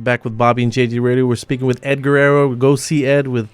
back with Bobby and JJ Radio. We're speaking with Ed Guerrero. Go see Ed with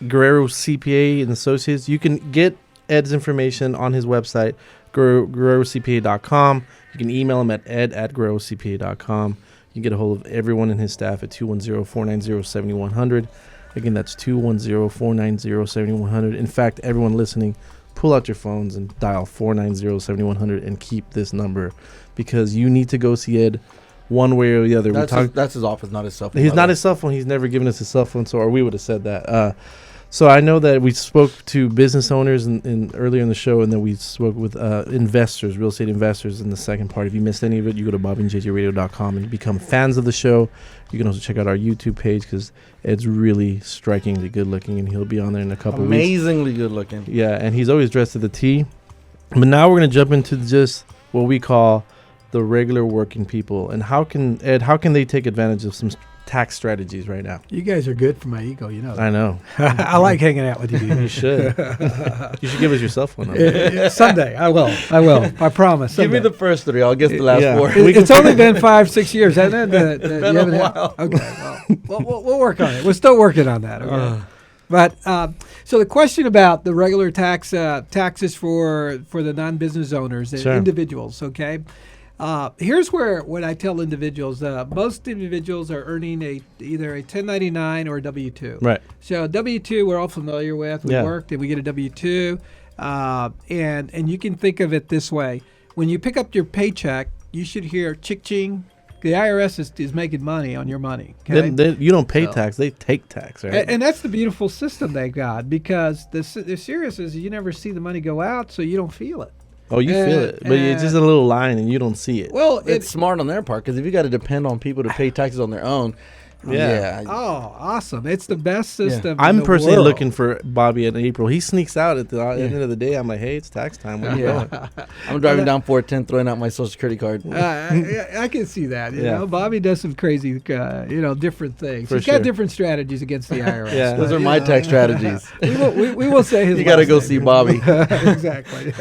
Guerrero CPA and Associates. You can get Ed's information on his website, GuerreroCPA.com. You can email him at ed@GuerreroCPA.com. You can get a hold of everyone in his staff at 210-490-7100. Again, that's 210-490-7100. In fact, everyone listening, pull out your phones and dial 490-7100 and keep this number, because you need to go see Ed one way or the other. That's his office, not his cell phone. He's not his cell phone. He's never given us his cell phone, or we would have said that. So I know that we spoke to business owners in earlier in the show, and then we spoke with investors, real estate investors in the second part. If you missed any of it, you go to bobbyandjjradio.com and become fans of the show. You can also check out our YouTube page, because Ed's really strikingly good looking, and he'll be on there in a couple of weeks. Amazingly good looking. Yeah, and he's always dressed to the T. But now we're going to jump into just what we call the regular working people. And how can they take advantage of some tax strategies right now? You guys are good for my ego, you know. I know. I like hanging out with you. You should. You should give us your cell phone number. Someday, I will. I promise. Give me the first three. I'll guess the last four. It's only been 5-6 years, hasn't it? It's been a while. Okay, well, we'll work on it. We're still working on that. Okay. But so the question about the regular taxes for the non-business owners, the individuals, okay? Here's when I tell individuals, most individuals are earning either a 1099 or a W-2. Right. So W-2 we're all familiar with. We worked and we get a W-2. And you can think of it this way. When you pick up your paycheck, you should hear chick-ching. The IRS is making money on your money. Okay? You don't pay tax. They take tax, right? And that's the beautiful system they got, because the serious is you never see the money go out, so you don't feel it. Oh, you feel it, but it's just a little line and you don't see it. Well, it's smart on their part, because if you got to depend on people to pay taxes on their own, Oh, awesome! It's the best system. I'm personally looking for Bobby in April. He sneaks out at the end of the day. I'm like, hey, it's tax time. Where you going? I'm driving down 410, throwing out my Social Security card. I can see that. You know, Bobby does some crazy, different things. He's got different strategies against the IRS. Those are my tax strategies. We will say his. You got to go see Bobby. Exactly.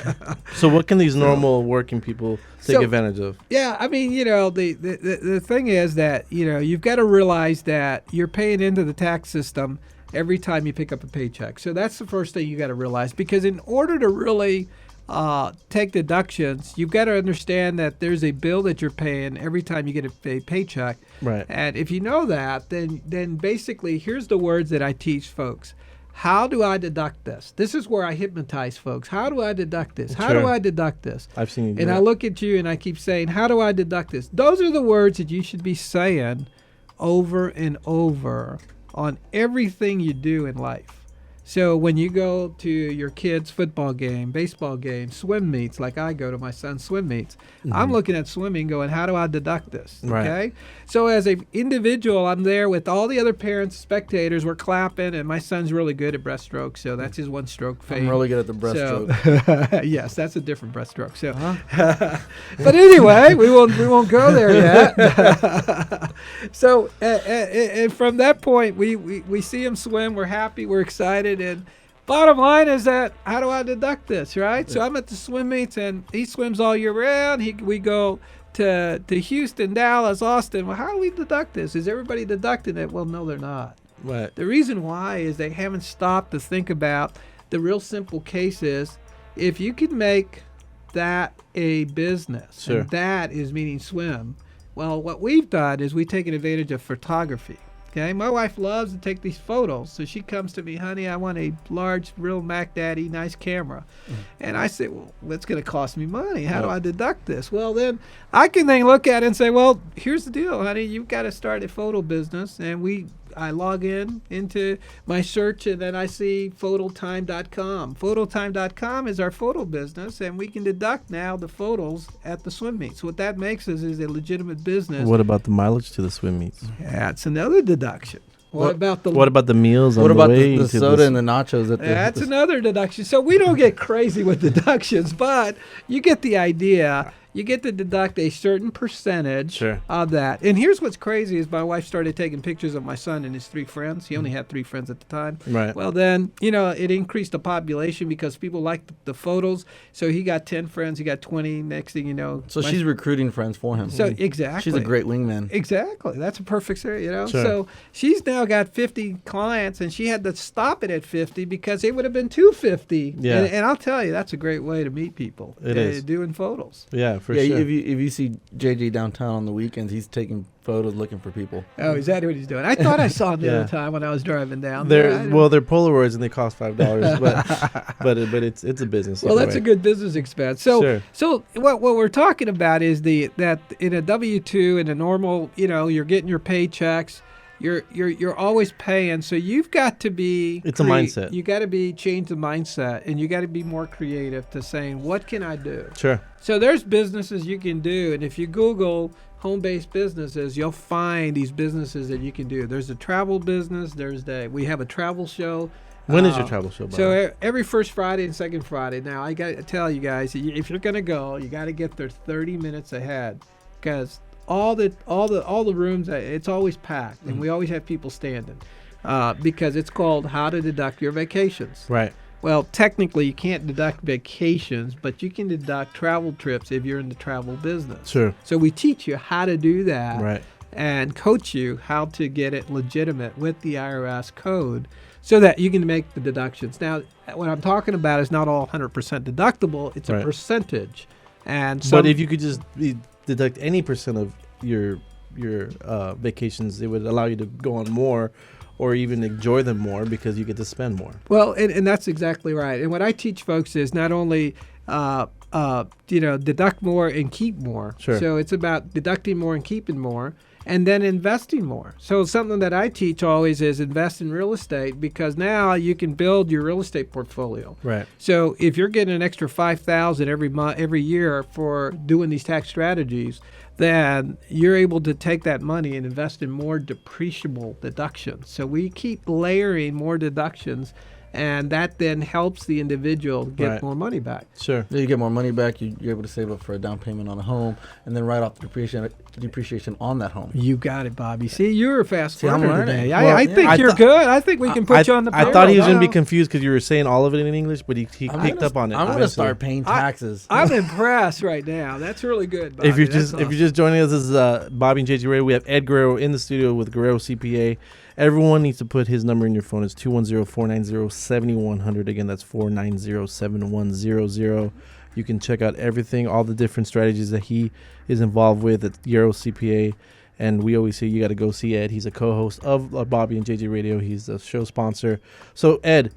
So, what can these normal working people take advantage of? Yeah, I mean, the thing is that you've got to realize that you're paying into the tax system every time you pick up a paycheck. So that's the first thing you got to realize, because in order to really take deductions, you've got to understand that there's a bill that you're paying every time you get a paycheck. Right. And if you know that, then basically here's the words that I teach folks. How do I deduct this? This is where I hypnotize folks. How do I deduct this? How do I deduct this? I've seen you do And that. I look at you and I keep saying, how do I deduct this? Those are the words that you should be saying over and over on everything you do in life. So when you go to your kid's football game, baseball game, swim meets, like I go to my son's swim meets, I'm looking at swimming going, how do I deduct this? Okay. Right. So as an individual, I'm there with all the other parents, spectators, we're clapping, and my son's really good at breaststroke, so that's his one stroke fame. I'm really good at the breaststroke. So, yes, that's a different breaststroke. So, but anyway, we won't go there yet. So, and from that point, we see him swim. We're happy. We're excited. And bottom line is that, how do I deduct this, right? Yeah. So I'm at the swim meets, and he swims all year round. We go to Houston, Dallas, Austin. Well, how do we deduct this? Is everybody deducting it? Well, no, they're not. Right. The reason why is they haven't stopped to think about the real simple case is, if you can make that a business, and that is meaning swim, well, what we've done is we've taken advantage of photography. Okay, my wife loves to take these photos, so she comes to me, honey, I want a large, real Mac Daddy, nice camera. And I say, well, that's going to cost me money. How do I deduct this? Well, then I can then look at it and say, well, here's the deal, honey. You've got to start a photo business, and I log into my search, and then I see phototime.com. Phototime.com is our photo business, and we can deduct now the photos at the swim meets. What that makes us is a legitimate business. What about the mileage to the swim meets? Yeah, it's another deduction. What about the meals? What on about the way the soda and the nachos? That's another deduction. So we don't get crazy with deductions, but you get the idea. you get to deduct a certain percentage Sure. of that. And here's what's crazy is my wife started taking pictures of my son and his 3 friends. He only had 3 friends at the time. Right. Well, then, it increased the population because people liked the photos. So he got 10 friends. He got 20. Next thing you know. So she's recruiting friends for him. So exactly. She's a great wingman. Exactly. That's a perfect scenario, Sure. So she's now got 50 clients, and she had to stop it at 50 because it would have been 250. Yeah. And I'll tell you, that's a great way to meet people. It is. Doing photos. Yeah, for Yeah, sure. if you see JJ downtown on the weekends, he's taking photos looking for people. Oh, is that what he's doing? I thought I saw him the Yeah. other time when I was driving down. They're Polaroids and they cost $5, but it's a business. Well, either that's way. a good business expense. So, Sure. so what we're talking about is that in a W-2, in a normal, you're getting your paychecks, you're always paying. So you've got to be. It's a mindset. You got to change the mindset, and you got to be more creative to saying, what can I do? Sure. So there's businesses you can do, and if you Google home-based businesses, you'll find these businesses that you can do. There's a travel business. We have a travel show. When is your travel show? So every first Friday and second Friday. Now I got to tell you guys, if you're gonna go, you got to get there 30 minutes ahead, because all the rooms, it's always packed, and we always have people standing, because it's called How to Deduct Your Vacations. Right. Well, technically you can't deduct vacations, but you can deduct travel trips if you're in the travel business. Sure. So we teach you how to do that. Right. And coach you how to get it legitimate with the IRS code so that you can make the deductions. Now, what I'm talking about is not all 100% deductible. It's a percentage. But if you could just deduct any percent of your vacations, it would allow you to go on more or even enjoy them more because you get to spend more. Well, and that's exactly right. And what I teach folks is not only deduct more and keep more. Sure. So it's about deducting more and keeping more, and then investing more. So something that I teach always is invest in real estate, because now you can build your real estate portfolio. Right. So if you're getting an extra $5,000 every year for doing these tax strategies, then you're able to take that money and invest in more depreciable deductions. So we keep layering more deductions, and that then helps the individual get more money back. Sure. You get more money back. You're able to save up for a down payment on a home, and then write off the depreciation on that home. You got it, Bobby. See, you're a fast I'm learner learning. today. Well, I think you're good. I think we can put you on the payroll. I thought he was going to be now. confused because you were saying all of it in English, but he picked up on it. I'm going to start paying taxes. I'm impressed right now. That's really good, Bobby. If you're just joining us, this is Bobby and JJ Radio. We have Ed Guerrero in the studio with Guerrero CPA. Everyone needs to put his number in your phone. It's 210-490-7100. Again, that's 490-7100. You can check out everything, all the different strategies that he is involved with at Guerrero CPA. And we always say you got to go see Ed. He's a co-host of Bobby and JJ Radio. He's the show sponsor. So, Ed,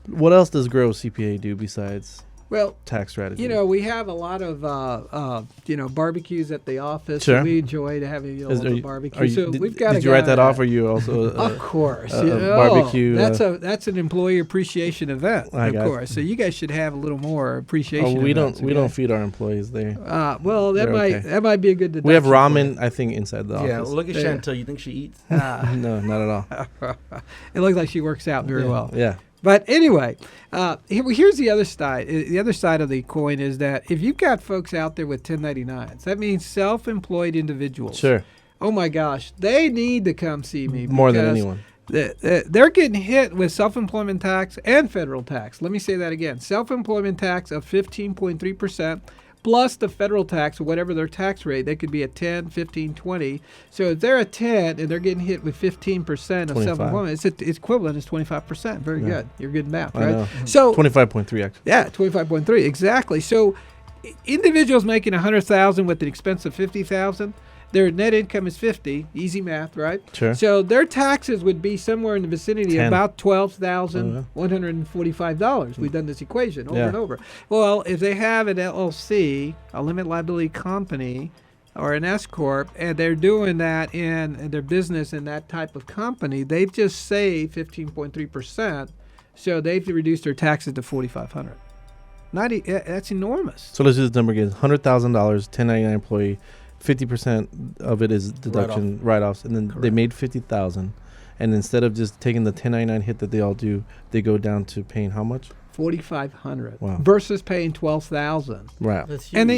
what else does Guerrero CPA do besides tax strategy? We have a lot of barbecues at the office. Sure. We enjoy to have a barbecue. Did you write that off, or you also? Of course, barbecue. That's an employee appreciation event. Of course, so you guys should have a little more appreciation. We don't feed our employees there. That might be a good deduction. We have ramen, I think, inside the office. Yeah, look at Chantel. You think she eats? No, not at all. It looks like she works out very well. Yeah. But anyway, here's the other side. The other side of the coin is that if you've got folks out there with 1099s, that means self-employed individuals. Sure. Oh my gosh, they need to come see me. More than anyone. They're getting hit with self-employment tax and federal tax. Let me say that again. Self-employment tax of 15.3%. Plus the federal tax, or whatever their tax rate. They could be at 10, 15, 20. So if they're at 10 and they're getting hit with 15% of self-employment, it's equivalent is 25%. Very good. You're good in math, right? So 25.3 actually. Yeah, 25.3 exactly. So individuals making $100,000 with an expense of $50,000, their net income is 50. Easy math, right? Sure. So their taxes would be somewhere in the vicinity 10. of about $12,145. We've done this equation over and over. Well, if they have an LLC, a limited liability company, or an S corp, and they're doing that in their business in that type of company, they've just saved 15.3%. So they've reduced their taxes to $4,500. That's enormous. So let's do this number again: $100,000, 1099 employee. 50% of it is deduction write-offs, and then they made $50,000, and instead of just taking the 1099 hit that they all do, they go down to paying how much? $4,500 Wow. versus paying $12,000. Right. That's huge. And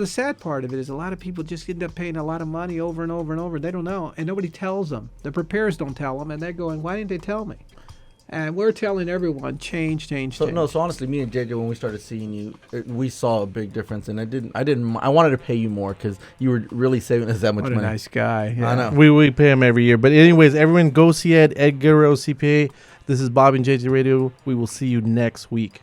the sad part of it is a lot of people just end up paying a lot of money over and over and over. They don't know, and nobody tells them. The preparers don't tell them, and they're going, "Why didn't they tell me?" And we're telling everyone, change. So honestly, me and JJ, when we started seeing you, we saw a big difference, and I wanted to pay you more because you were really saving us that much What money. a nice guy. I know. We pay him every year. But anyways, everyone go see Ed Guerrero CPA. This is Bobby and JJ Radio. We will see you next week.